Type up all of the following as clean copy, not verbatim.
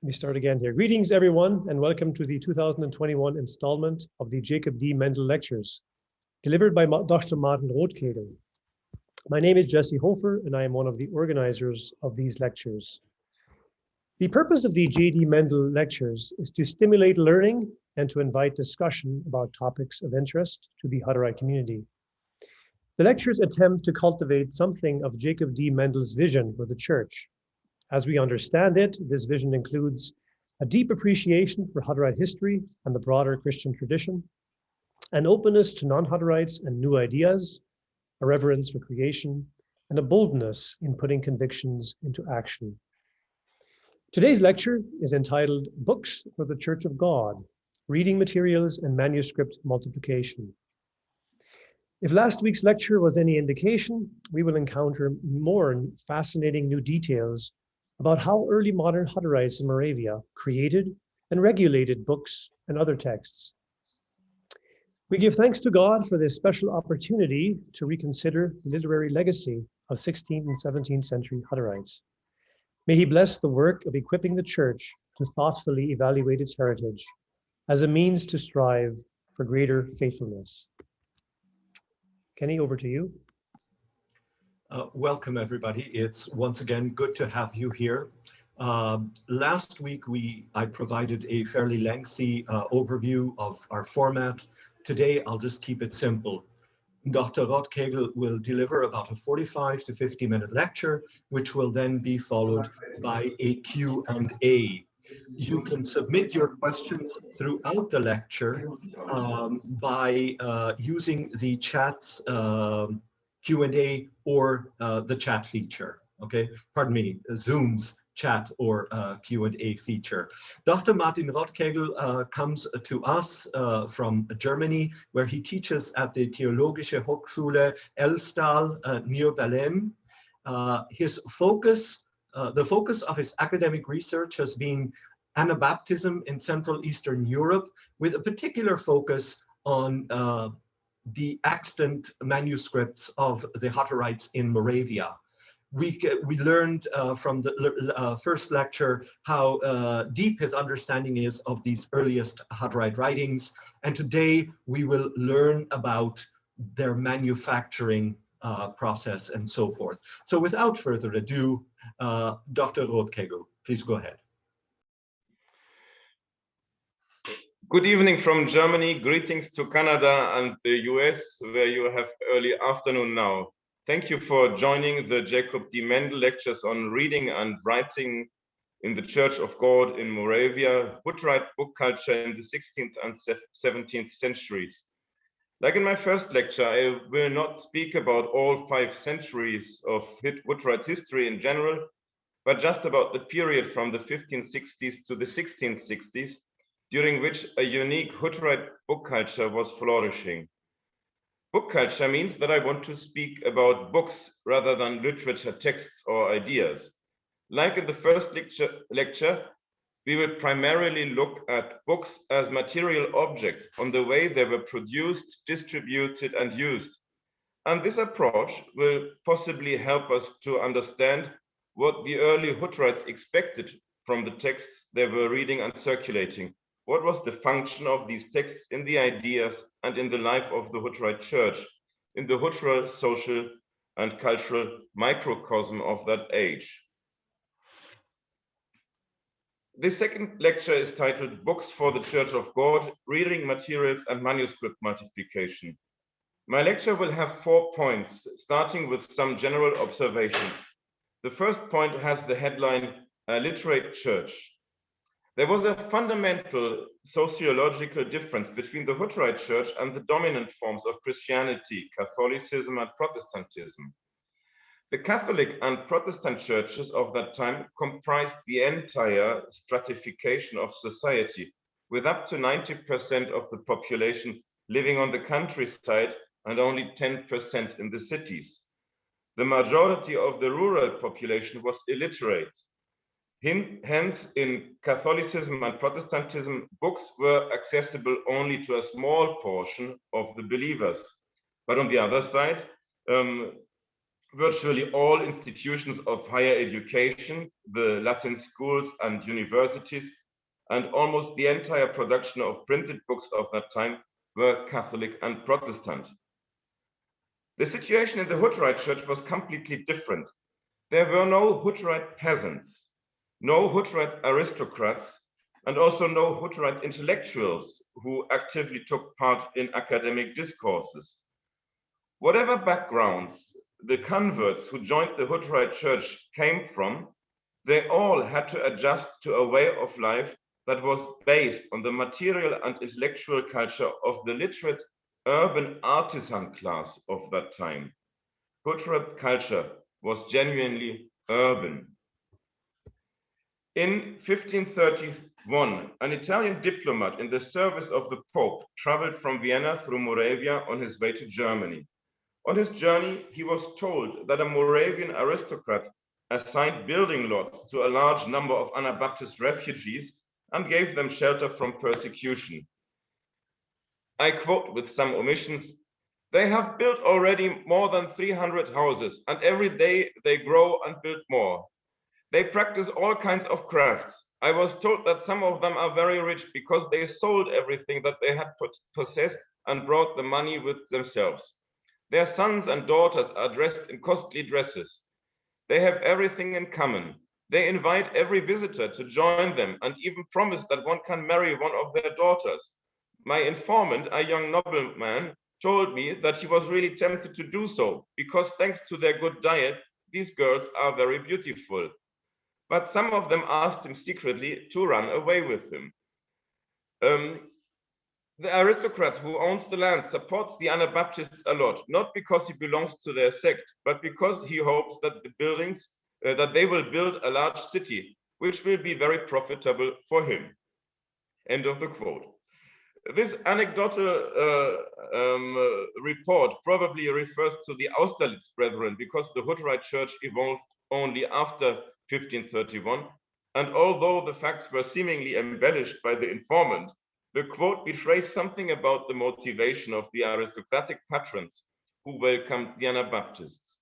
We start again here. Greetings, everyone, and welcome to the 2021 installment of the Jacob D. Maendel Lectures, delivered by Dr. Martin Rothkegel. My name is Jesse Hofer, and I am one of the organizers of these lectures. The purpose of the J.D. Maendel Lectures is to stimulate learning and to invite discussion about topics of interest to the Hutterite community. The lectures attempt to cultivate something of Jacob D. Maendel's vision for the Church. As we understand it, this vision includes a deep appreciation for Hutterite history and the broader Christian tradition, an openness to non-Hutterites and new ideas, a reverence for creation, and a boldness in putting convictions into action. Today's lecture is entitled Books for the Church of God, Reading Materials and Manuscript Multiplication. If last week's lecture was any indication, we will encounter more fascinating new details about how early modern Hutterites in Moravia created and regulated books and other texts. We give thanks to God for this special opportunity to reconsider the literary legacy of 16th and 17th century Hutterites. May He bless the work of equipping the Church to thoughtfully evaluate its heritage as a means to strive for greater faithfulness. Kenny, over to you. Welcome, everybody. It's once again good to have you here. Last week, I provided a fairly lengthy overview of our format. Today, I'll just keep it simple. Dr. Rothkegel will deliver about a 45 to 50-minute lecture, which will then be followed by a Q&A. You can submit your questions throughout the lecture by using the chat's Q&A or the chat feature, okay? Pardon me, Zoom's chat or Q&A feature. Dr. Martin Rothkegel comes to us from Germany, where he teaches at the Theologische Hochschule Elmstal near Berlin. The focus of his academic research has been Anabaptism in Central Eastern Europe, with a particular focus on the extant manuscripts of the Hutterites in Moravia. We learned from the first lecture how deep his understanding is of these earliest Hutterite writings, and today we will learn about their manufacturing process and so forth. So without further ado, Dr. Rothkegel, please go ahead. Good evening from Germany. Greetings to Canada and the US, where you have early afternoon now. Thank you for joining the Jacob D. Maendel lectures on reading and writing in the Church of God in Moravia, Hutterite book culture in the 16th and 17th centuries. Like in my first lecture, I will not speak about all 5 centuries of Hutterite history in general, but just about the period from the 1560s to the 1660s, during which a unique Hutterite book culture was flourishing. Book culture means that I want to speak about books rather than literature texts or ideas. Like in the first lecture, we will primarily look at books as material objects on the way they were produced, distributed, and used. And this approach will possibly help us to understand what the early Hutterites expected from the texts they were reading and circulating. What was the function of these texts in the ideas and in the life of the Hutterite Church, in the Hutterite social and cultural microcosm of that age? The second lecture is titled Books for the Church of God, Reading Materials and Manuscript Multiplication. My lecture will have 4 points, starting with some general observations. The first point has the headline, A Literate Church. There was a fundamental sociological difference between the Hutterite Church and the dominant forms of Christianity, Catholicism and Protestantism. The Catholic and Protestant churches of that time comprised the entire stratification of society, with up to 90% of the population living on the countryside and only 10% in the cities. The majority of the rural population was illiterate. Hence, in Catholicism and Protestantism, books were accessible only to a small portion of the believers. But on the other side, virtually all institutions of higher education, the Latin schools and universities, and almost the entire production of printed books of that time were Catholic and Protestant. The situation in the Hutterite Church was completely different. There were no Hutterite peasants, no Hutterite aristocrats, and also no Hutterite intellectuals who actively took part in academic discourses. Whatever backgrounds the converts who joined the Hutterite Church came from, they all had to adjust to a way of life that was based on the material and intellectual culture of the literate urban artisan class of that time. Hutterite culture was genuinely urban. In 1531, an Italian diplomat in the service of the Pope traveled from Vienna through Moravia on his way to Germany. On his journey, he was told that a Moravian aristocrat assigned building lots to a large number of Anabaptist refugees and gave them shelter from persecution. I quote with some omissions, "They have built already more than 300 houses, and every day they grow and build more. They practice all kinds of crafts. I was told that some of them are very rich because they sold everything that they had possessed and brought the money with themselves. Their sons and daughters are dressed in costly dresses. They have everything in common. They invite every visitor to join them and even promise that one can marry one of their daughters. My informant, a young nobleman, told me that he was really tempted to do so because thanks to their good diet, these girls are very beautiful. But some of them asked him secretly to run away with him." The aristocrat who owns the land supports the Anabaptists a lot, not because he belongs to their sect, but because he hopes that that they will build a large city, which will be very profitable for him. End of the quote. This anecdotal report probably refers to the Austerlitz Brethren because the Hutterite Church evolved only after 1531, and although the facts were seemingly embellished by the informant, the quote betrays something about the motivation of the aristocratic patrons who welcomed the Anabaptists.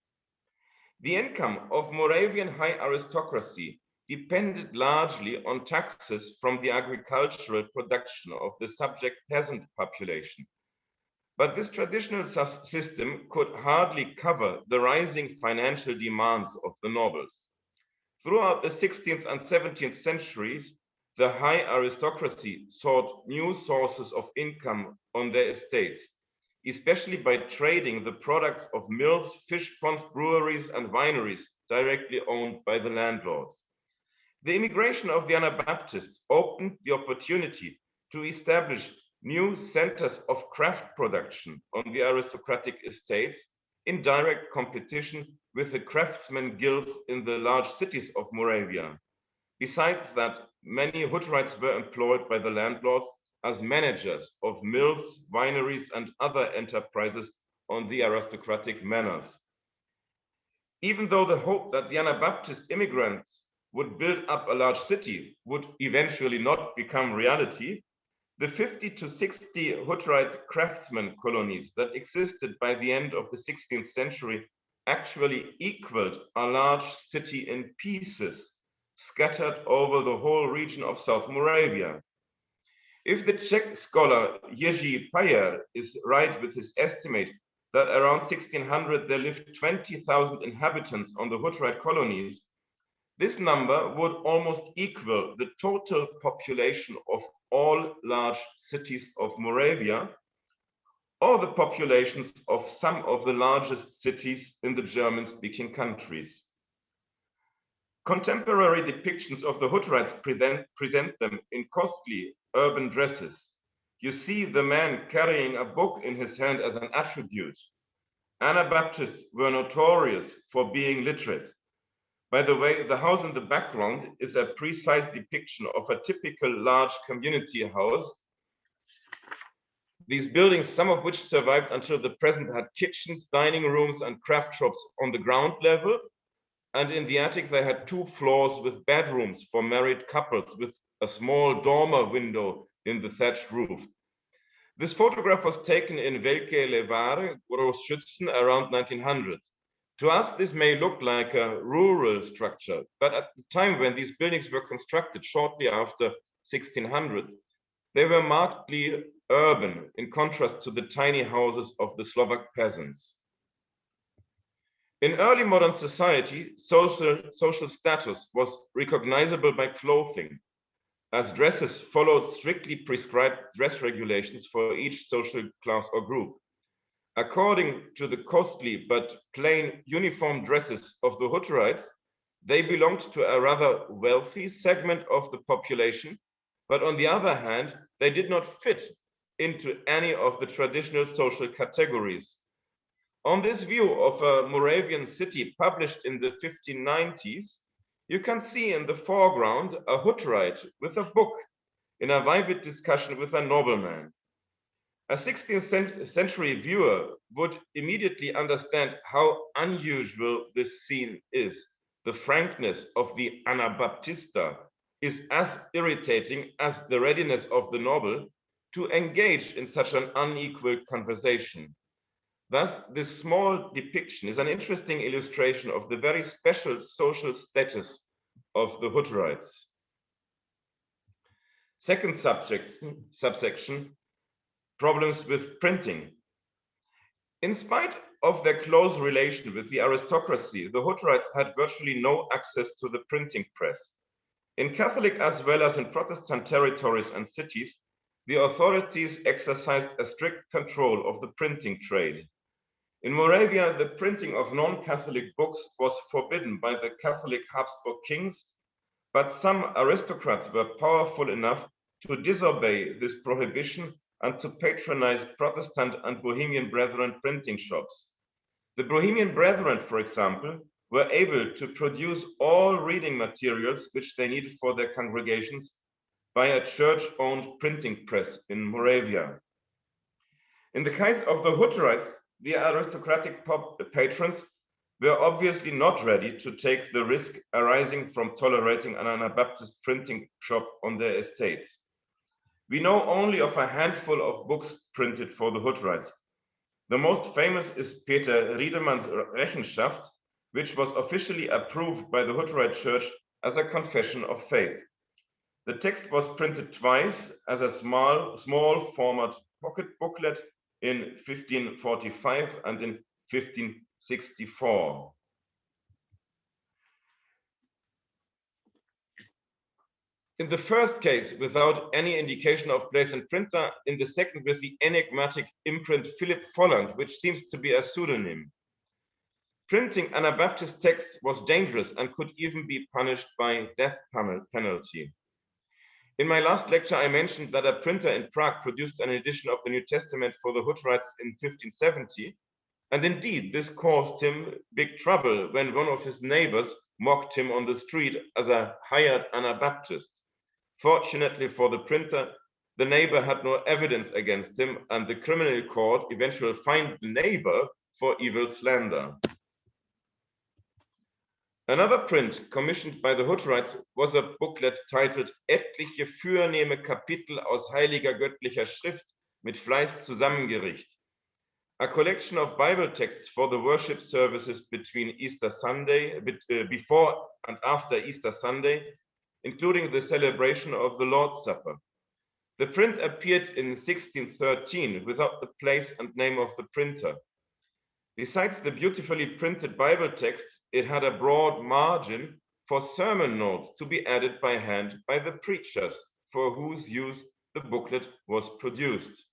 The income of Moravian high aristocracy depended largely on taxes from the agricultural production of the subject peasant population. But this traditional system could hardly cover the rising financial demands of the nobles. Throughout the 16th and 17th centuries, the high aristocracy sought new sources of income on their estates, especially by trading the products of mills, fish ponds, breweries, and wineries directly owned by the landlords. The immigration of the Anabaptists opened the opportunity to establish new centers of craft production on the aristocratic estates in direct competition with the craftsmen guilds in the large cities of Moravia. Besides that, many Hutterites were employed by the landlords as managers of mills, wineries, and other enterprises on the aristocratic manors. Even though the hope that the Anabaptist immigrants would build up a large city would eventually not become reality, the 50 to 60 Hutterite craftsmen colonies that existed by the end of the 16th century actually equaled a large city in pieces, scattered over the whole region of South Moravia. If the Czech scholar Jiří Pajer is right with his estimate that around 1600 there lived 20,000 inhabitants on the Hutterite colonies, this number would almost equal the total population of all large cities of Moravia, or the populations of some of the largest cities in the German-speaking countries. Contemporary depictions of the Hutterites present them in costly urban dresses. You see the man carrying a book in his hand as an attribute. Anabaptists were notorious for being literate. By the way, the house in the background is a precise depiction of a typical large community house. These buildings, some of which survived until the present, had kitchens, dining rooms, and craft shops on the ground level. And in the attic, they had 2 floors with bedrooms for married couples with a small dormer window in the thatched roof. This photograph was taken in Velké Levare, Großschützen, around 1900. To us, this may look like a rural structure, but at the time when these buildings were constructed shortly after 1600, they were markedly urban in contrast to the tiny houses of the Slovak peasants. In early modern society, social status was recognizable by clothing, as dresses followed strictly prescribed dress regulations for each social class or group. According to the costly but plain uniform dresses of the Hutterites, they belonged to a rather wealthy segment of the population, but on the other hand, they did not fit into any of the traditional social categories. On this view of a Moravian city published in the 1590s, you can see in the foreground a Hutterite with a book in a vivid discussion with a nobleman. A 16th century viewer would immediately understand how unusual this scene is. The frankness of the Anabaptista is as irritating as the readiness of the noble to engage in such an unequal conversation. Thus, this small depiction is an interesting illustration of the very special social status of the Hutterites. Second subsection, problems with printing. In spite of their close relation with the aristocracy, the Hutterites had virtually no access to the printing press. In Catholic as well as in Protestant territories and cities, the authorities exercised a strict control of the printing trade. In Moravia, the printing of non-Catholic books was forbidden by the Catholic Habsburg kings, but some aristocrats were powerful enough to disobey this prohibition and to patronize Protestant and Bohemian Brethren printing shops. The Bohemian Brethren, for example, were able to produce all reading materials which they needed for their congregations by a church-owned printing press in Moravia. In the case of the Hutterites, the aristocratic patrons were obviously not ready to take the risk arising from tolerating an Anabaptist printing shop on their estates. We know only of a handful of books printed for the Hutterites. The most famous is Peter Riedemann's Rechenschaft, which was officially approved by the Hutterite Church as a confession of faith. The text was printed twice as a small format pocket booklet in 1545 and in 1564. In the first case, without any indication of place and printer, in the second with the enigmatic imprint Philip Folland, which seems to be a pseudonym. Printing Anabaptist texts was dangerous and could even be punished by death penalty. In my last lecture, I mentioned that a printer in Prague produced an edition of the New Testament for the Hutterites in 1570, and indeed this caused him big trouble when one of his neighbors mocked him on the street as a hired Anabaptist. Fortunately for the printer, the neighbor had no evidence against him, and the criminal court eventually fined the neighbor for evil slander. Another print commissioned by the Hutterites was a booklet titled Etliche fürnehme Kapitel aus heiliger göttlicher Schrift mit Fleiß zusammengericht, a collection of Bible texts for the worship services between Easter Sunday, before and after Easter Sunday, including the celebration of the Lord's Supper. The print appeared in 1613 without the place and name of the printer. Besides the beautifully printed Bible texts, it had a broad margin for sermon notes to be added by hand by the preachers, for whose use the booklet was produced.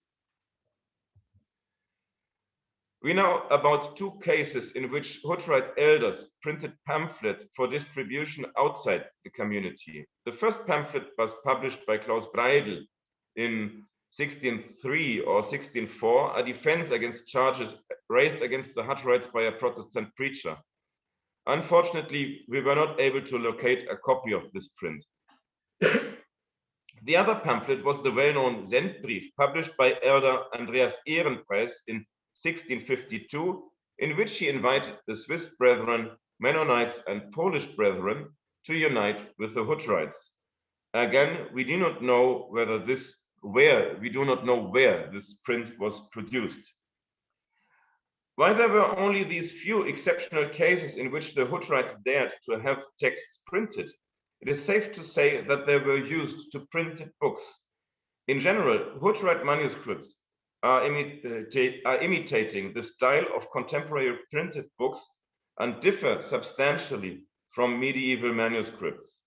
We know about two cases in which Hutterite elders printed pamphlets for distribution outside the community. The first pamphlet was published by Klaus Breidel in 1603 or 1604, a defense against charges raised against the Hutterites by a Protestant preacher. Unfortunately, we were not able to locate a copy of this print. The other pamphlet was the well-known Sendbrief, published by Elder Andreas Ehrenpreis in 1652, in which he invited the Swiss brethren, Mennonites and Polish brethren to unite with the Hutterites. Again, we do not know where this print was produced. While there were only these few exceptional cases in which the Hutterites dared to have texts printed, it is safe to say that they were used to printed books. In general, Hutterite manuscripts are imitating the style of contemporary printed books and differ substantially from medieval manuscripts.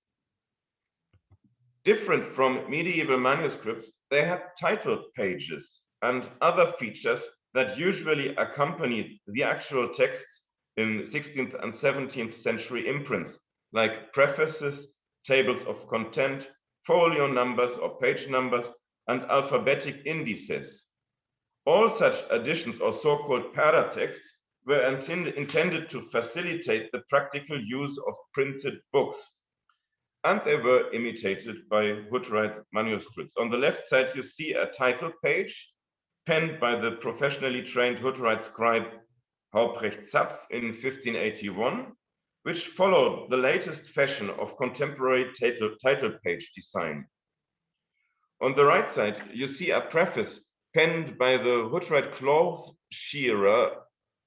Different from medieval manuscripts, they had title pages and other features that usually accompanied the actual texts in 16th and 17th century imprints, like prefaces, tables of content, folio numbers or page numbers, and alphabetic indices. All such additions or so-called paratexts were intended to facilitate the practical use of printed books, and they were imitated by Hutterite manuscripts. On the left side, you see a title page penned by the professionally trained Hutterite scribe Hauprecht Zapf in 1581, which followed the latest fashion of contemporary title page design. On the right side, you see a preface penned by the Hutterite cloth shearer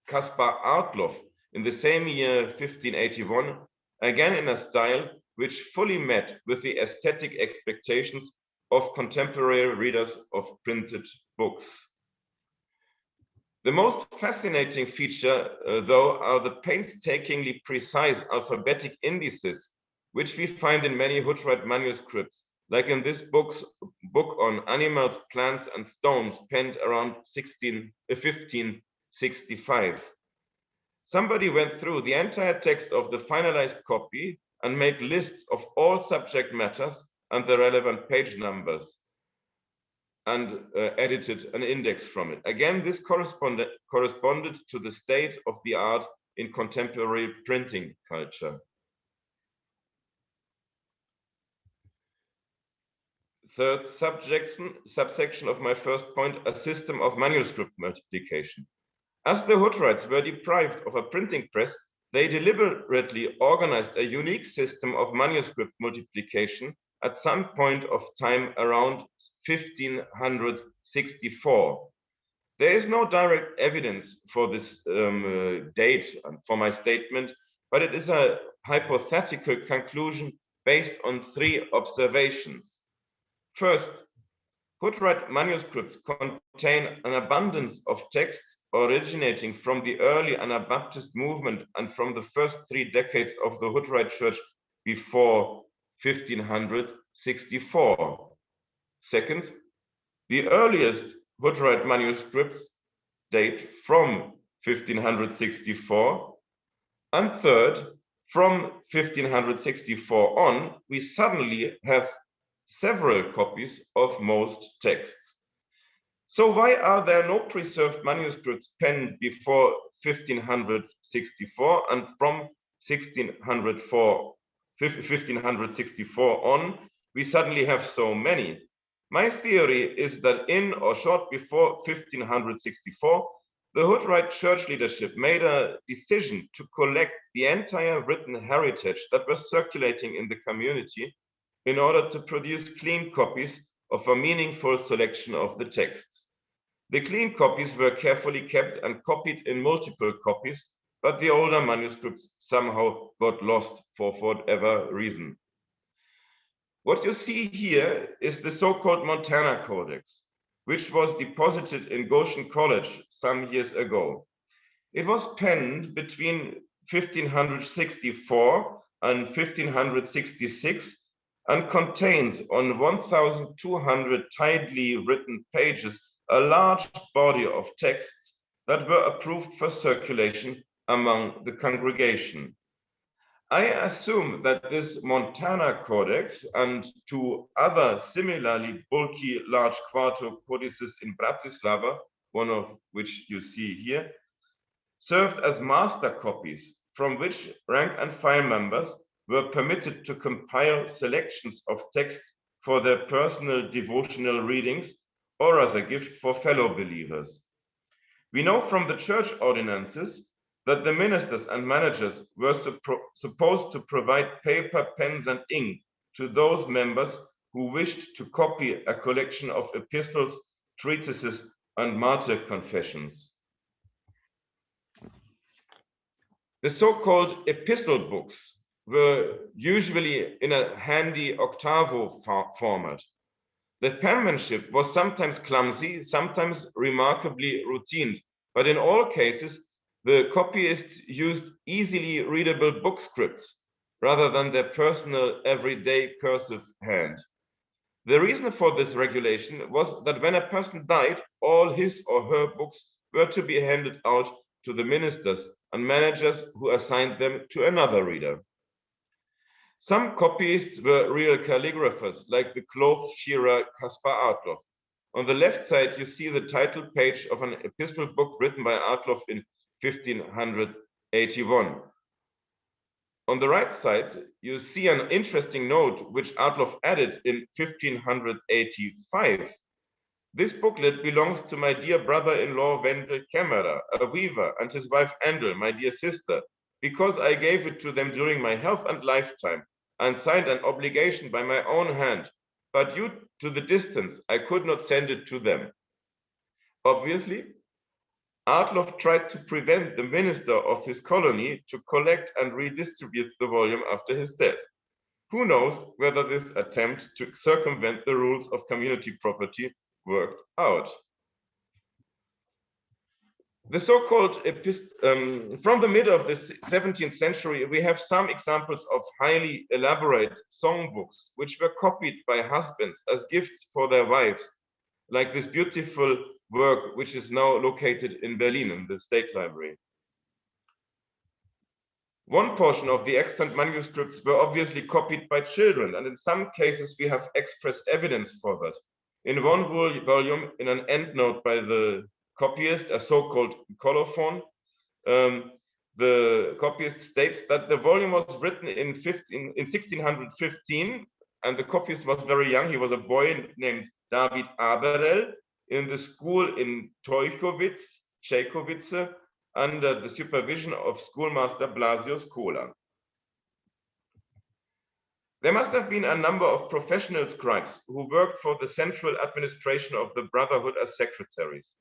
Caspar Artloff in the same year 1581, again in a style which fully met with the aesthetic expectations of contemporary readers of printed books. The most fascinating feature, though, are the painstakingly precise alphabetic indices, which we find in many Hutterite manuscripts, like in this book on animals, plants, and stones, penned around 1565. Somebody went through the entire text of the finalized copy and made lists of all subject matters and the relevant page numbers, and edited an index from it. Again, this corresponded to the state of the art in contemporary printing culture. Third subsection of my first point, a system of manuscript multiplication. As the Hutterites were deprived of a printing press, they deliberately organized a unique system of manuscript multiplication at some point of time around 1564. There is no direct evidence for this date for my statement, but it is a hypothetical conclusion based on three observations. First, Hutterite manuscripts contain an abundance of texts originating from the early Anabaptist movement and from the first 3 decades of the Hutterite Church before 1564. Second, the earliest Hutterite manuscripts date from 1564. And third, from 1564 on, we suddenly have several copies of most texts. So why are there no preserved manuscripts penned before 1564 and from 1564 on, we suddenly have so many? My theory is that in or short before 1564, the Hutterite church leadership made a decision to collect the entire written heritage that was circulating in the community in order to produce clean copies of a meaningful selection of the texts. The clean copies were carefully kept and copied in multiple copies, but the older manuscripts somehow got lost for whatever reason. What you see here is the so-called Montana Codex, which was deposited in Goshen College some years ago. It was penned between 1564 and 1566 and contains on 1,200 tidily written pages a large body of texts that were approved for circulation among the congregation. I assume that this Montana Codex and 2 other similarly bulky large quarto codices in Bratislava, one of which you see here, served as master copies from which rank and file members were permitted to compile selections of texts for their personal devotional readings or as a gift for fellow believers. We know from the church ordinances that the ministers and managers were supposed to provide paper, pens, and ink to those members who wished to copy a collection of epistles, treatises, and martyr confessions. The so-called epistle books were usually in a handy octavo format. The penmanship was sometimes clumsy, sometimes remarkably routine, but in all cases, the copyists used easily readable book scripts rather than their personal everyday cursive hand. The reason for this regulation was that when a person died, all his or her books were to be handed out to the ministers and managers who assigned them to another reader. Some copyists were real calligraphers, like the cloth shearer Caspar Adloff. On the left side, you see the title page of an epistle book written by Adloff in 1581. On the right side, you see an interesting note which Adloff added in 1585. This booklet belongs to my dear brother-in-law Wendel Kämmerer, a weaver, and his wife Andel, my dear sister, because I gave it to them during my health and lifetime, and signed an obligation by my own hand, but due to the distance, I could not send it to them. Obviously, Adloff tried to prevent the minister of his colony to collect and redistribute the volume after his death. Who knows whether this attempt to circumvent the rules of community property worked out. The so-called from the middle of the 17th century, we have some examples of highly elaborate songbooks which were copied by husbands as gifts for their wives, like this beautiful work which is now located in Berlin in the State Library. One portion of the extant manuscripts were obviously copied by children, and in some cases we have express evidence for that. In one volume, in an endnote by the copyist, a so-called colophon, the copyist states that the volume was written in 1615, and the copyist was very young. He was a boy named David Aberel in the school in Teuchowitz, Czechowitz, under the supervision of schoolmaster Blasius Kohler. There must have been a number of professional scribes who worked for the central administration of the Brotherhood as secretaries.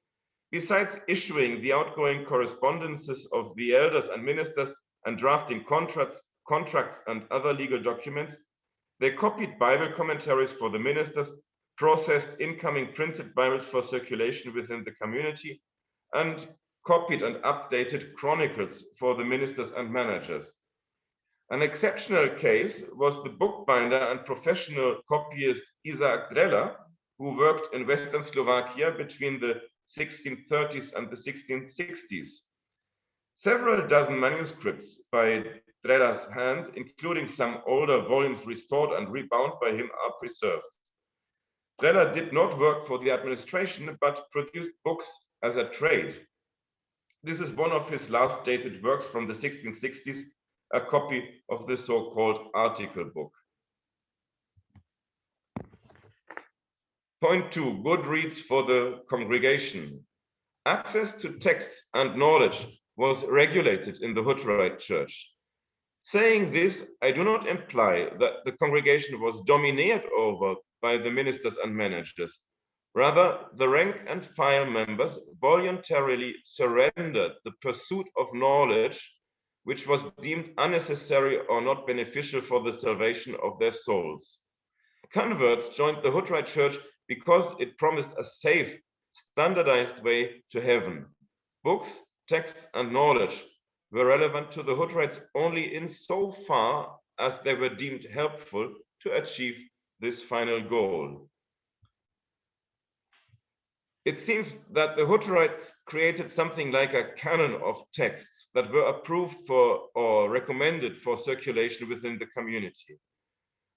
Besides issuing the outgoing correspondences of the elders and ministers and drafting contracts and other legal documents, they copied Bible commentaries for the ministers, processed incoming printed Bibles for circulation within the community, and copied and updated chronicles for the ministers and managers. An exceptional case was the bookbinder and professional copyist Isaac Dreller, who worked in Western Slovakia between the 1630s and the 1660s. Several dozen manuscripts by Dreller's hand, including some older volumes restored and rebound by him, are preserved. Dreller did not work for the administration, but produced books as a trade. This is one of his last dated works from the 1660s, a copy of the so-called article book. Point 2, good reads for the congregation. Access to texts and knowledge was regulated in the Hutterite Church. Saying this, I do not imply that the congregation was dominated over by the ministers and managers. Rather, the rank and file members voluntarily surrendered the pursuit of knowledge which was deemed unnecessary or not beneficial for the salvation of their souls. Converts joined the Hutterite Church because it promised a safe, standardized way to heaven. Books, texts, and knowledge were relevant to the Hutterites only in so far as they were deemed helpful to achieve this final goal. It seems that the Hutterites created something like a canon of texts that were approved for or recommended for circulation within the community.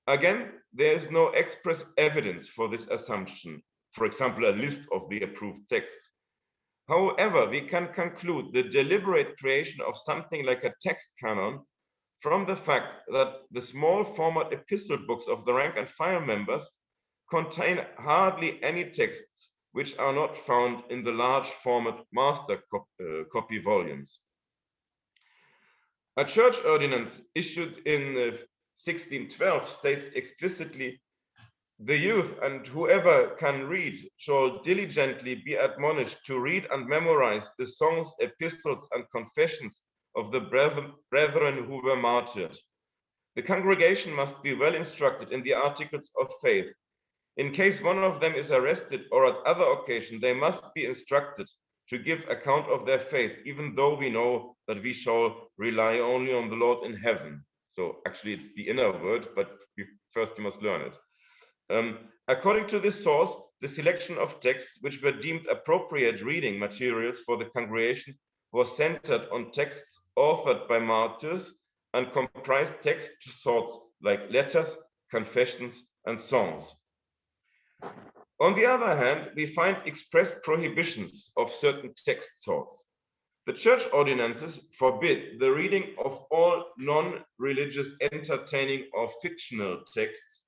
Again, there is no express evidence for this assumption, for example, a list of the approved texts. However, we can conclude the deliberate creation of something like a text canon from the fact that the small format epistle books of the rank and file members contain hardly any texts which are not found in the large format master copy volumes. A church ordinance issued in 1612 states explicitly, "The youth and whoever can read shall diligently be admonished to read and memorize the songs, epistles, and confessions of the brethren who were martyred. The congregation must be well instructed in the articles of faith. In case one of them is arrested or at other occasion, they must be instructed to give account of their faith, even though we know that we shall rely only on the Lord in heaven. So actually it's the inner word, but first you must learn it. According to this source, the selection of texts which were deemed appropriate reading materials for the congregation was centered on texts authored by martyrs and comprised text sorts like letters, confessions, and songs. On the other hand, we find express prohibitions of certain text sorts. The church ordinances forbid the reading of all non-religious, entertaining, or fictional texts,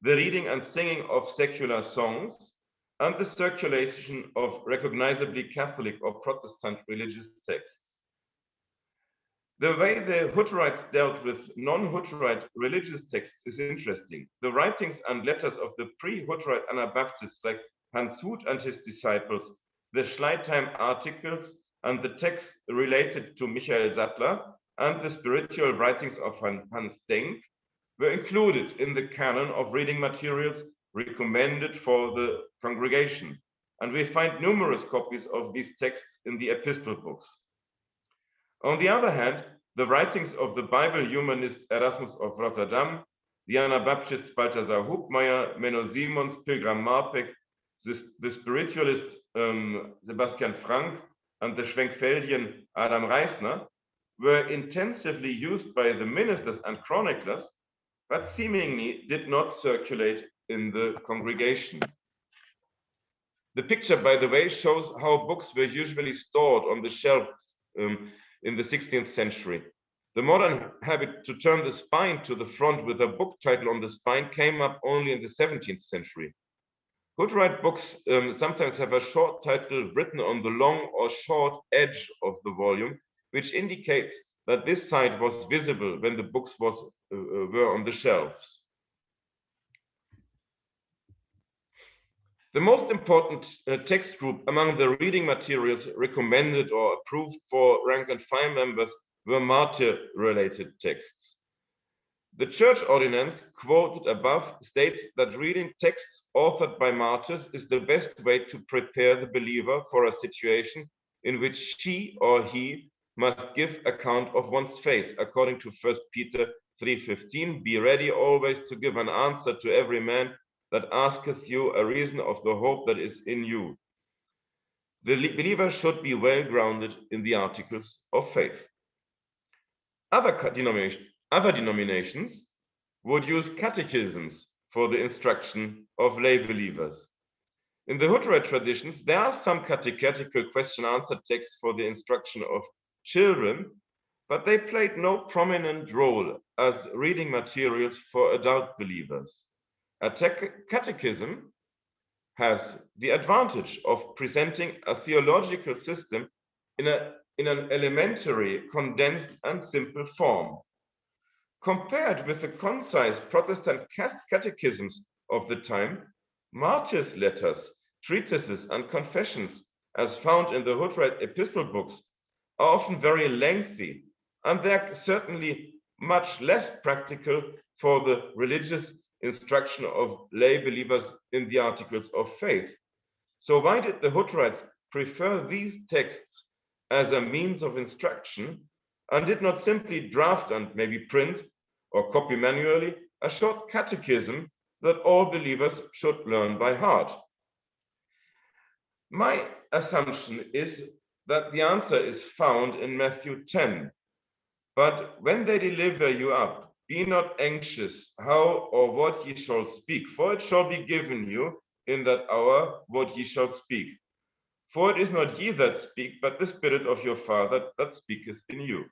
the reading and singing of secular songs, and the circulation of recognizably Catholic or Protestant religious texts. The way the Hutterites dealt with non-Hutterite religious texts is interesting. The writings and letters of the pre-Hutterite Anabaptists like Hans Hut and his disciples, the Schleitheim articles, and the texts related to Michael Sattler, and the spiritual writings of Hans Denk were included in the canon of reading materials recommended for the congregation. And we find numerous copies of these texts in the epistle books. On the other hand, the writings of the Bible humanist Erasmus of Rotterdam, the Anabaptists Balthasar Hubmeier, Menno Simons, Pilgram Marpeck, the Spiritualist Sebastian Franck, and the Schwenckfeldian Adam Reissner were intensively used by the ministers and chroniclers, but seemingly did not circulate in the congregation. The picture, by the way, shows how books were usually stored on the shelves in the 16th century. The modern habit to turn the spine to the front with a book title on the spine came up only in the 17th century. Hutterite books sometimes have a short title written on the long or short edge of the volume, which indicates that this side was visible when the books were on the shelves. The most important text group among the reading materials recommended or approved for rank and file members were martyr-related texts. The church ordinance quoted above states that reading texts authored by martyrs is the best way to prepare the believer for a situation in which she or he must give account of one's faith, according to 1 Peter 3:15. Be ready always to give an answer to every man that asketh you a reason of the hope that is in you. The believer should be well grounded in the articles of faith. Other denominations would use catechisms for the instruction of lay believers. In the Hutterite traditions, there are some catechetical question-answer texts for the instruction of children, but they played no prominent role as reading materials for adult believers. A catechism has the advantage of presenting a theological system in an elementary, condensed, and simple form. Compared with the concise Protestant catechisms of the time, martyrs' letters, treatises, and confessions, as found in the Hutterite epistle books, are often very lengthy, and they're certainly much less practical for the religious instruction of lay believers in the articles of faith. So why did the Hutterites prefer these texts as a means of instruction and did not simply draft and maybe print or copy manually a short catechism that all believers should learn by heart? My assumption is that the answer is found in Matthew 10. But when they deliver you up, be not anxious how or what ye shall speak, for it shall be given you in that hour what ye shall speak. For it is not ye that speak, but the Spirit of your Father that speaketh in you.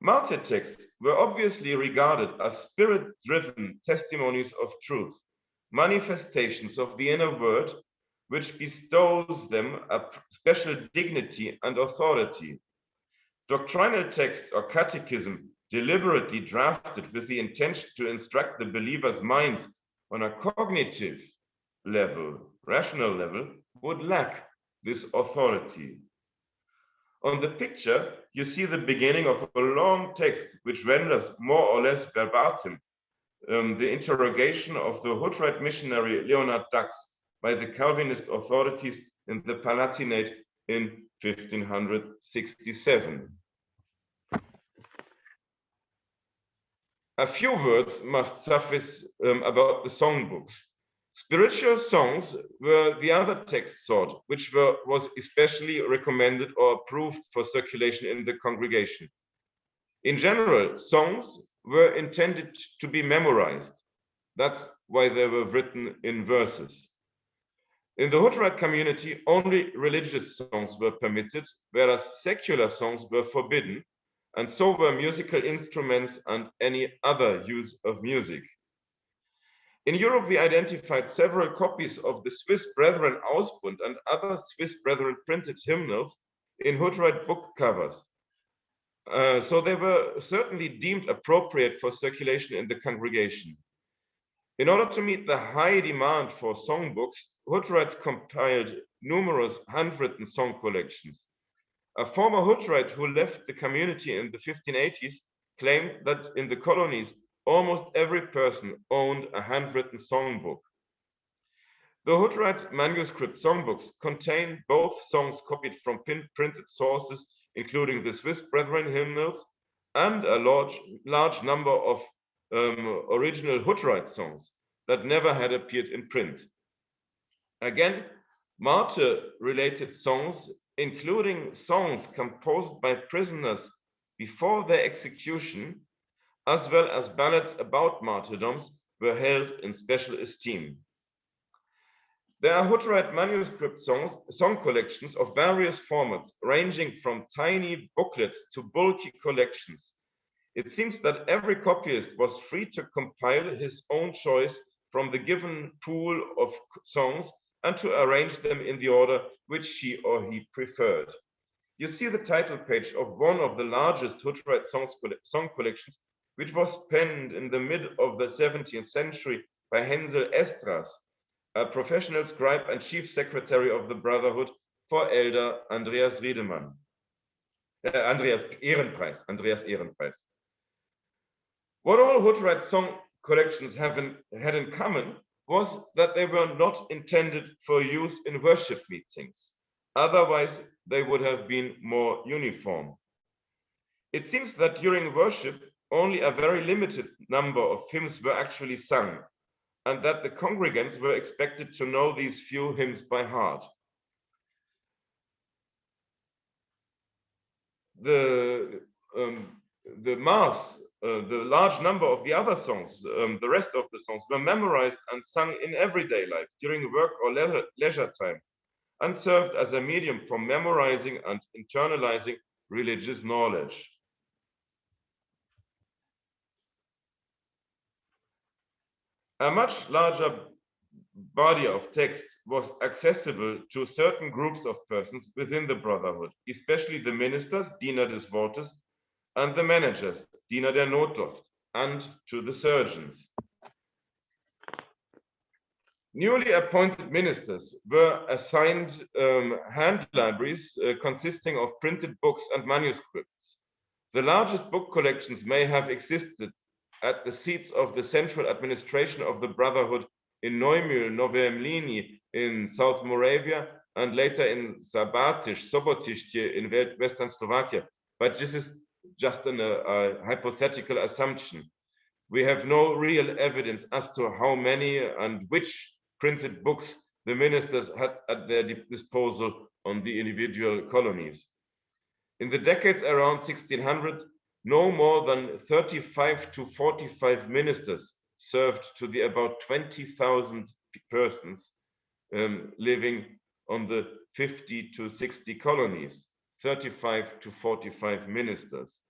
Martyr texts were obviously regarded as spirit-driven testimonies of truth, manifestations of the inner word, which bestows them a special dignity and authority. Doctrinal texts or catechism deliberately drafted with the intention to instruct the believer's minds on a cognitive level, rational level, would lack this authority. On the picture, you see the beginning of a long text which renders more or less verbatim the interrogation of the Hutterite missionary Leonard Dux by the Calvinist authorities in the Palatinate in 1567. A few words must suffice about the songbooks. Spiritual songs were the other text sort, which was especially recommended or approved for circulation in the congregation. In general, songs were intended to be memorized. That's why they were written in verses. In the Hutterite community, only religious songs were permitted, whereas secular songs were forbidden, and so were musical instruments and any other use of music. In Europe, we identified several copies of the Swiss Brethren Ausbund and other Swiss Brethren printed hymnals in Hutterite book covers. So they were certainly deemed appropriate for circulation in the congregation. In order to meet the high demand for songbooks, Hutterites compiled numerous handwritten song collections. A former Hutterite who left the community in the 1580s claimed that in the colonies, almost every person owned a handwritten songbook. The Hutterite manuscript songbooks contain both songs copied from printed sources, including the Swiss Brethren hymnals, and a large number of original Hutterite songs that never had appeared in print. Again, martyr-related songs, including songs composed by prisoners before their execution, as well as ballads about martyrdoms, were held in special esteem. There are Hutterite manuscript song collections of various formats, ranging from tiny booklets to bulky collections. It seems that every copyist was free to compile his own choice from the given pool of songs and to arrange them in the order which she or he preferred. You see the title page of one of the largest Hutterite song collections, which was penned in the mid of the 17th century by Hensel Estras, a professional scribe and chief secretary of the Brotherhood for Elder Andreas Ehrenpreis. What all Hutterite song collections had in common was that they were not intended for use in worship meetings. Otherwise, they would have been more uniform. It seems that during worship, only a very limited number of hymns were actually sung, and that the congregants were expected to know these few hymns by heart. The Mass, the large number of the other songs, the rest of the songs, were memorized and sung in everyday life during work or leisure time, and served as a medium for memorizing and internalizing religious knowledge. A much larger body of text was accessible to certain groups of persons within the Brotherhood, especially the ministers, Diener des Wortes, and the managers, Diener der Notdurft, and to the surgeons. Newly appointed ministers were assigned hand libraries consisting of printed books and manuscripts. The largest book collections may have existed at the seats of the central administration of the Brotherhood in Neumühl, Nove Mlini in South Moravia, and later in Sobotište in Western Slovakia. But this is just a hypothetical assumption. We have no real evidence as to how many and which printed books the ministers had at their disposal on the individual colonies. In the decades around 1600, no more than 35 to 45 ministers served to the about 20,000 persons living on the 50 to 60 colonies, 35 to 45 ministers.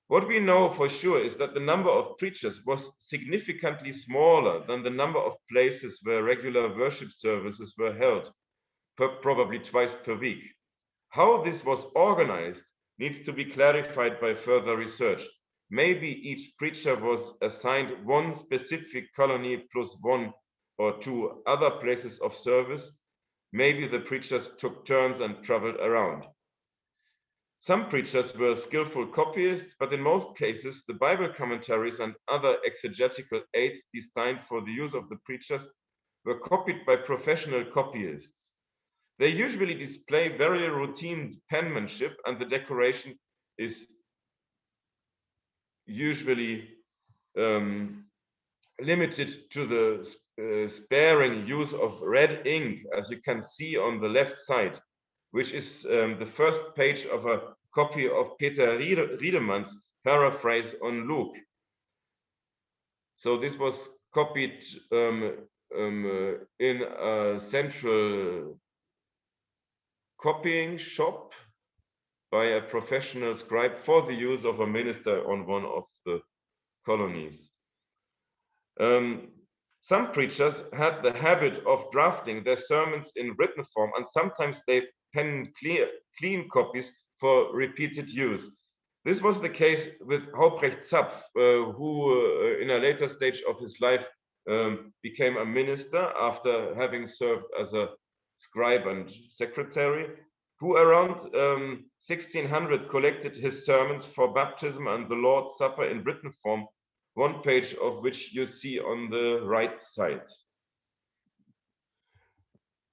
What we know for sure is that the number of preachers was significantly smaller than the number of places where regular worship services were held, probably twice per week. How this was organized needs to be clarified by further research. Maybe each preacher was assigned one specific colony plus one or two other places of service. Maybe the preachers took turns and traveled around. Some preachers were skillful copyists, but in most cases, the Bible commentaries and other exegetical aids designed for the use of the preachers were copied by professional copyists. They usually display very routine penmanship, and the decoration is usually limited to the sparing use of red ink, as you can see on the left side, which is the first page of a copy of Peter Riedemann's paraphrase on Luke. So this was copied in a central copying shop by a professional scribe for the use of a minister on one of the colonies. Some preachers had the habit of drafting their sermons in written form, and sometimes they penned clean copies for repeated use. This was the case with Hauprecht Zapf, who in a later stage of his life became a minister after having served as a scribe and secretary, who around 1600 collected his sermons for baptism and the Lord's Supper in written form, one page of which you see on the right side.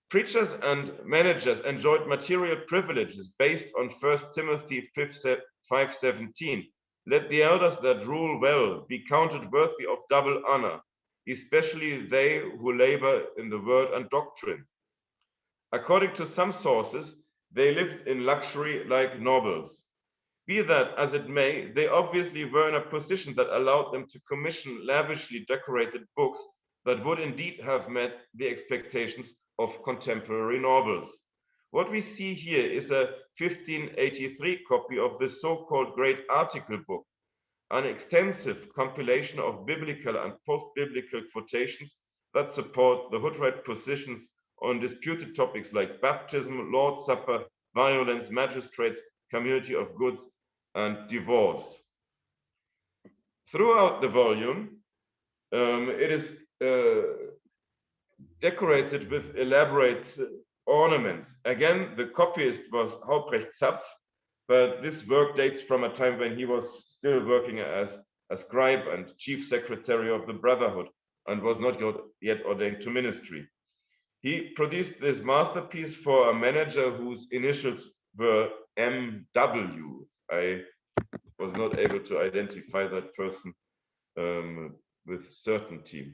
Preachers and managers enjoyed material privileges based on 1 Timothy 5:17. Let the elders that rule well be counted worthy of double honor, especially they who labor in the word and doctrine. According to some sources, they lived in luxury like nobles. Be that as it may, they obviously were in a position that allowed them to commission lavishly decorated books that would indeed have met the expectations of contemporary nobles. What we see here is a 1583 copy of the so-called Great Article Book, an extensive compilation of biblical and post-biblical quotations that support the Hutterite positions on disputed topics like baptism, Lord's Supper, violence, magistrates, community of goods, and divorce. Throughout the volume, it is decorated with elaborate ornaments. Again, the copyist was Hauprecht Zapf, but this work dates from a time when he was still working as a scribe and chief secretary of the Brotherhood and was not yet ordained to ministry. He produced this masterpiece for a manager whose initials were MW. I was not able to identify that person with certainty.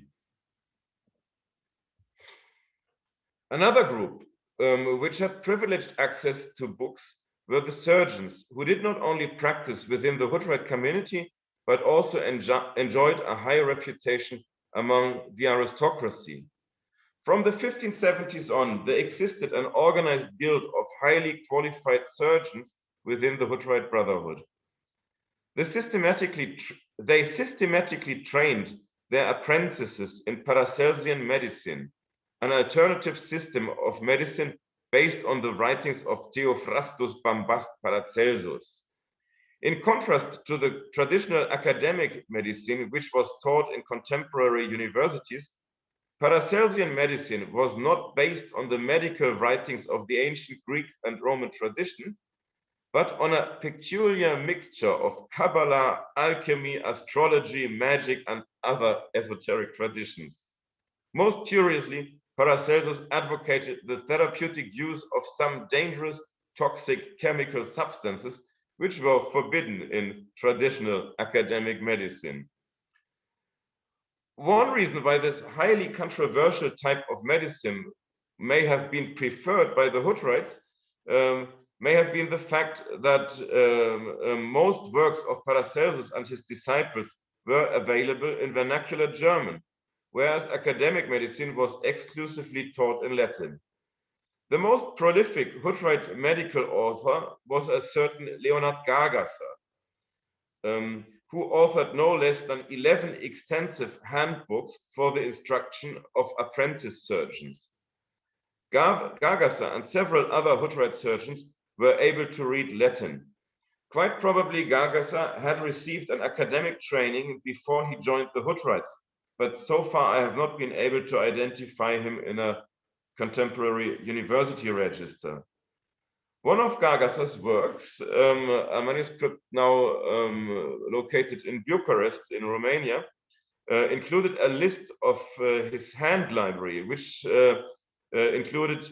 Another group which had privileged access to books were the surgeons, who did not only practice within the Hutterite community, but also enjoyed a high reputation among the aristocracy. From the 1570s on, there existed an organized guild of highly qualified surgeons within the Hutterite Brotherhood. They systematically trained their apprentices in Paracelsian medicine, an alternative system of medicine based on the writings of Theophrastus Bombast Paracelsus. In contrast to the traditional academic medicine, which was taught in contemporary universities, Paracelsian medicine was not based on the medical writings of the ancient Greek and Roman tradition, but on a peculiar mixture of Kabbalah, alchemy, astrology, magic, and other esoteric traditions. Most curiously, Paracelsus advocated the therapeutic use of some dangerous toxic chemical substances which were forbidden in traditional academic medicine. One reason why this highly controversial type of medicine may have been preferred by the Hutterites may have been the fact that most works of Paracelsus and his disciples were available in vernacular German, whereas academic medicine was exclusively taught in Latin. The most prolific Hutterite medical author was a certain Leonhard Gagasser, who authored no less than 11 extensive handbooks for the instruction of apprentice surgeons. Gagasser and several other Hutterite surgeons were able to read Latin. Quite probably Gagasser had received an academic training before he joined the Hutterites, but so far I have not been able to identify him in a contemporary university register. One of Gagasa's works, a manuscript now located in Bucharest in Romania, included a list of his hand library, which included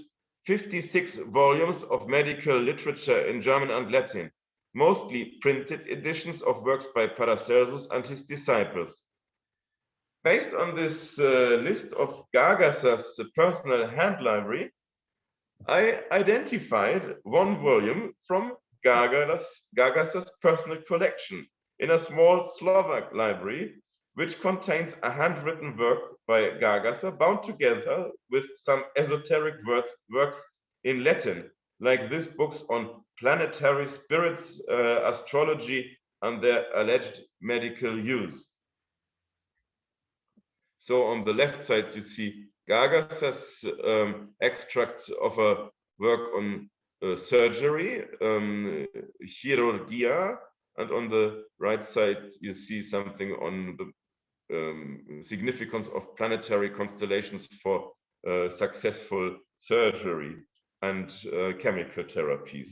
56 volumes of medical literature in German and Latin, mostly printed editions of works by Paracelsus and his disciples. Based on this list of Gagasa's personal hand library, I identified one volume from Gagasa's personal collection in a small Slovak library, which contains a handwritten work by Gagasa bound together with some esoteric works in Latin, like these books on planetary spirits, astrology, and their alleged medical use. So on the left side, you see Gagasa's extract of a work on surgery, chirurgia, and on the right side, you see something on the significance of planetary constellations for successful surgery and chemical therapies.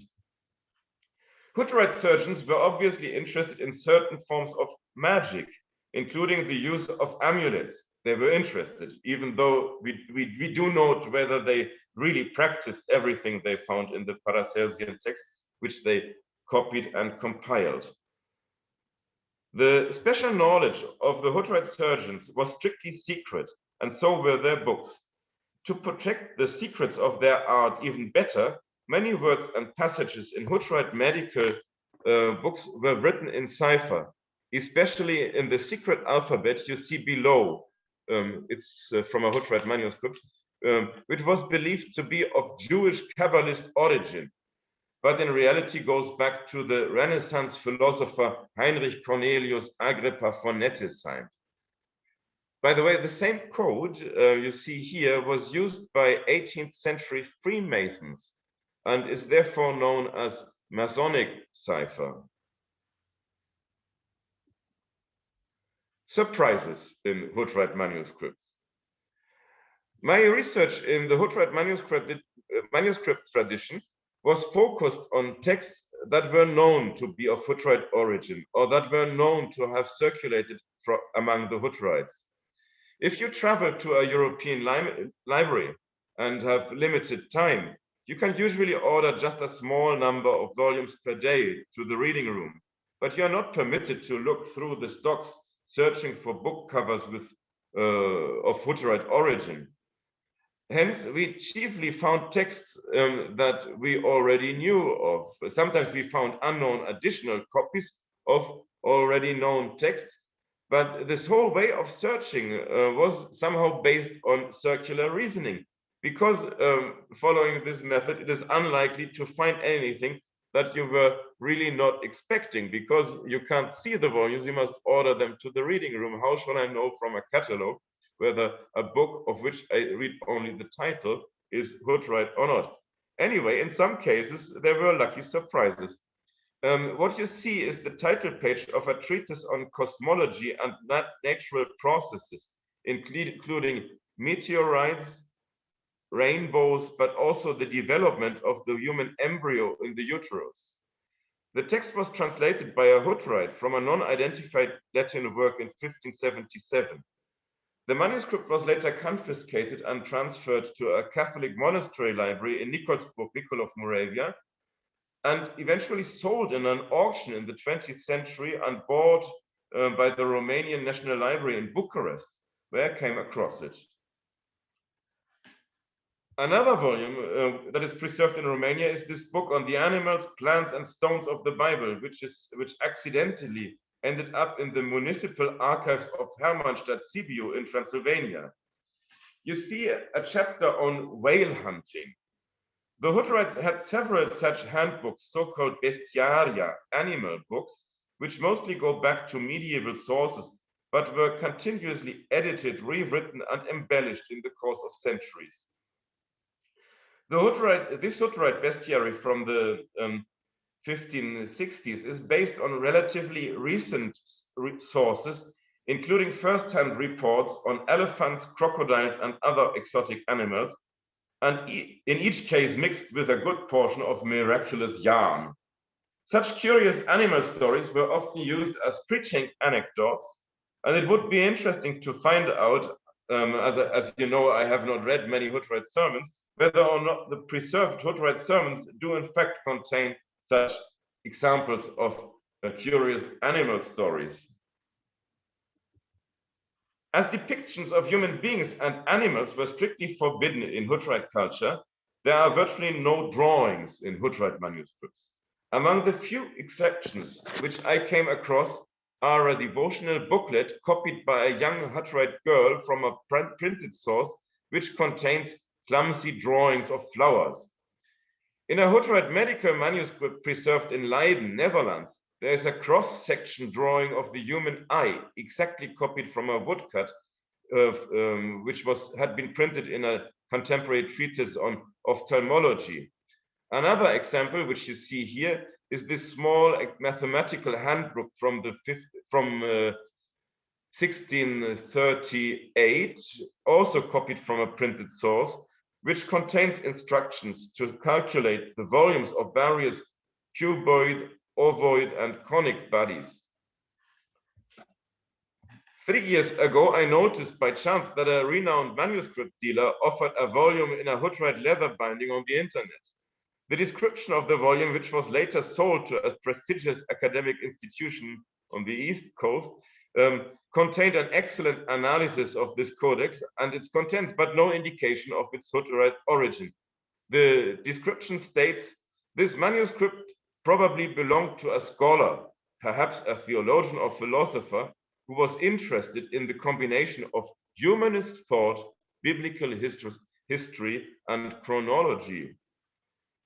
Hutterite surgeons were obviously interested in certain forms of magic, including the use of amulets. They were interested, even though we do note whether they really practiced everything they found in the Paracelsian texts, which they copied and compiled. The special knowledge of the Hutterite surgeons was strictly secret, and so were their books. To protect the secrets of their art even better, many words and passages in Hutterite medical books were written in cipher, especially in the secret alphabet you see below. It's from a Hutterite manuscript, which was believed to be of Jewish Kabbalist origin, but in reality goes back to the Renaissance philosopher Heinrich Cornelius Agrippa von Nettesheim. By the way, the same code you see here was used by 18th century Freemasons and is therefore known as Masonic cipher. Surprises in Hutterite manuscripts. My research in the Hutterite manuscript tradition was focused on texts that were known to be of Hutterite origin or that were known to have circulated among the Hutterites. If you travel to a European library and have limited time, you can usually order just a small number of volumes per day to the reading room, but you are not permitted to look through the stocks searching for book covers with of Hutterite origin. Hence, we chiefly found texts that we already knew of. Sometimes we found unknown additional copies of already known texts, but this whole way of searching was somehow based on circular reasoning, because following this method, it is unlikely to find anything that you were really not expecting, because you can't see the volumes, you must order them to the reading room. How shall I know from a catalog whether a book of which I read only the title is Hutterite or not? Anyway, in some cases, there were lucky surprises. What you see is the title page of a treatise on cosmology and natural processes, including meteorites, rainbows, but also the development of the human embryo in the uterus. The text was translated by a Hutterite from a non-identified Latin work in 1577. The manuscript was later confiscated and transferred to a Catholic monastery library in Nikolsburg, Moravia, and eventually sold in an auction in the 20th century and bought by the Romanian National Library in Bucharest, where I came across it. Another volume that is preserved in Romania is this book on the animals, plants, and stones of the Bible, which accidentally ended up in the municipal archives of Hermannstadt, Sibiu in Transylvania. You see a chapter on whale hunting. The Hutterites had several such handbooks, so-called bestiaria, animal books, which mostly go back to medieval sources, but were continuously edited, rewritten, and embellished in the course of centuries. This Hutterite bestiary from the 1560s is based on relatively recent sources, including first-hand reports on elephants, crocodiles, and other exotic animals, and in each case mixed with a good portion of miraculous yarn. Such curious animal stories were often used as preaching anecdotes, and it would be interesting to find out, as you know, I have not read many Hutterite sermons, whether or not the preserved Hutterite sermons do in fact contain such examples of curious animal stories. As depictions of human beings and animals were strictly forbidden in Hutterite culture, there are virtually no drawings in Hutterite manuscripts. Among the few exceptions which I came across are a devotional booklet copied by a young Hutterite girl from a printed source which contains clumsy drawings of flowers. In a Hutterite medical manuscript preserved in Leiden, Netherlands, there is a cross-section drawing of the human eye, exactly copied from a woodcut, which had been printed in a contemporary treatise on ophthalmology. Another example, which you see here, is this small mathematical handbook from 1638, also copied from a printed source, which contains instructions to calculate the volumes of various cuboid, ovoid, and conic bodies. 3 years ago, I noticed by chance that a renowned manuscript dealer offered a volume in a Hutterite leather binding on the internet. The description of the volume, which was later sold to a prestigious academic institution on the East Coast, contained an excellent analysis of this codex and its contents, but no indication of its Hutterite origin. The description states, this manuscript probably belonged to a scholar, perhaps a theologian or philosopher, who was interested in the combination of humanist thought, biblical history, and chronology.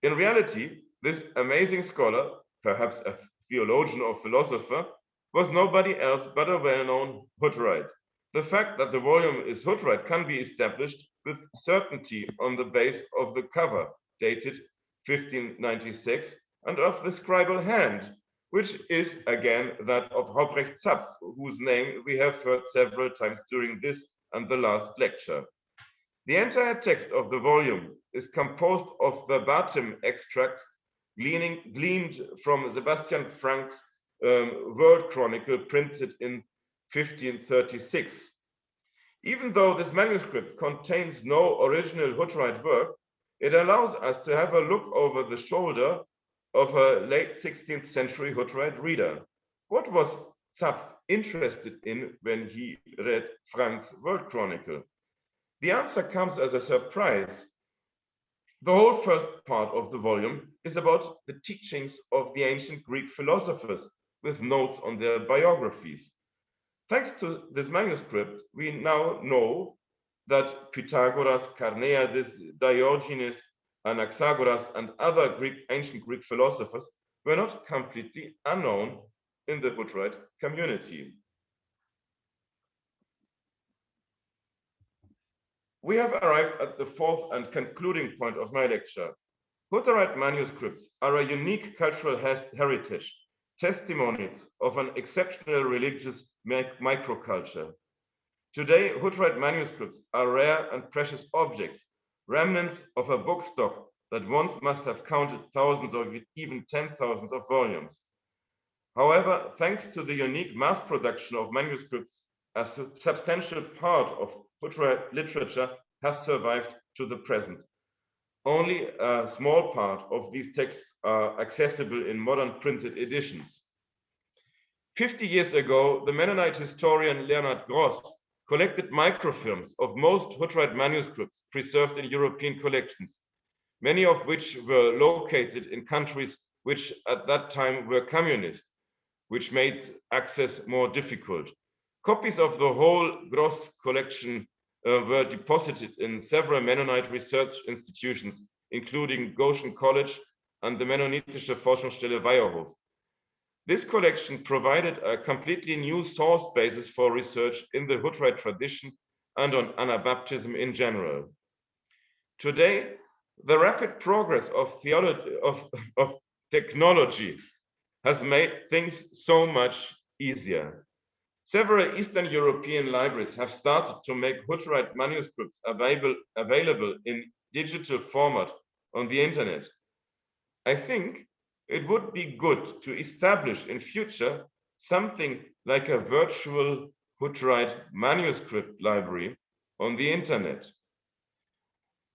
In reality, this amazing scholar, perhaps a theologian or philosopher, was nobody else but a well-known Hutterite. The fact that the volume is Hutterite can be established with certainty on the base of the cover, dated 1596, and of the scribal hand, which is again that of Hauprecht Zapf, whose name we have heard several times during this and the last lecture. The entire text of the volume is composed of verbatim extracts gleaned from Sebastian Franck's World Chronicle, printed in 1536. Even though this manuscript contains no original Hutterite work, it allows us to have a look over the shoulder of a late 16th century Hutterite reader. What was Zapf interested in when he read Franck's World Chronicle? The answer comes as a surprise. The whole first part of the volume is about the teachings of the ancient Greek philosophers, with notes on their biographies. Thanks to this manuscript, we now know that Pythagoras, Carneades, Diogenes, Anaxagoras, and other ancient Greek philosophers were not completely unknown in the Hutterite community. We have arrived at the fourth and concluding point of my lecture. Hutterite manuscripts are a unique cultural heritage, testimonies of an exceptional religious microculture. Today, Hutterite manuscripts are rare and precious objects, remnants of a book stock that once must have counted thousands or even 10,000s of volumes. However, thanks to the unique mass production of manuscripts, a substantial part of Hutterite literature has survived to the present. Only a small part of these texts are accessible in modern printed editions. 50 years ago, the Mennonite historian Leonard Gross collected microfilms of most Hutterite manuscripts preserved in European collections, many of which were located in countries which at that time were communist, which made access more difficult. Copies of the whole Gross collection were deposited in several Mennonite research institutions, including Goshen College and the Mennonitische Forschungsstelle Weierhof. This collection provided a completely new source basis for research in the Hutterite tradition and on Anabaptism in general. Today, the rapid progress of technology has made things so much easier. Several Eastern European libraries have started to make Hutterite manuscripts available in digital format on the internet. I think it would be good to establish in future something like a virtual Hutterite manuscript library on the internet,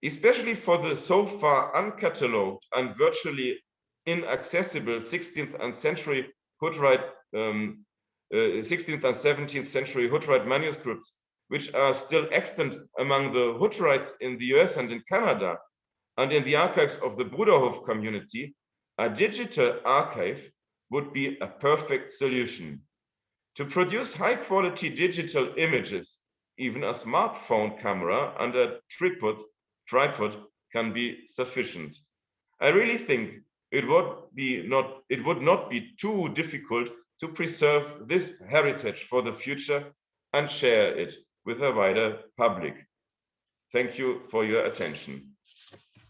especially for the so far uncatalogued and virtually inaccessible 16th and 17th century Hutterite manuscripts, which are still extant among the Hutterites in the US and in Canada, and in the archives of the Bruderhof community. A digital archive would be a perfect solution. To produce high-quality digital images, even a smartphone camera and a tripod can be sufficient. I really think it would not be too difficult to preserve this heritage for the future and share it with a wider public. Thank you for your attention.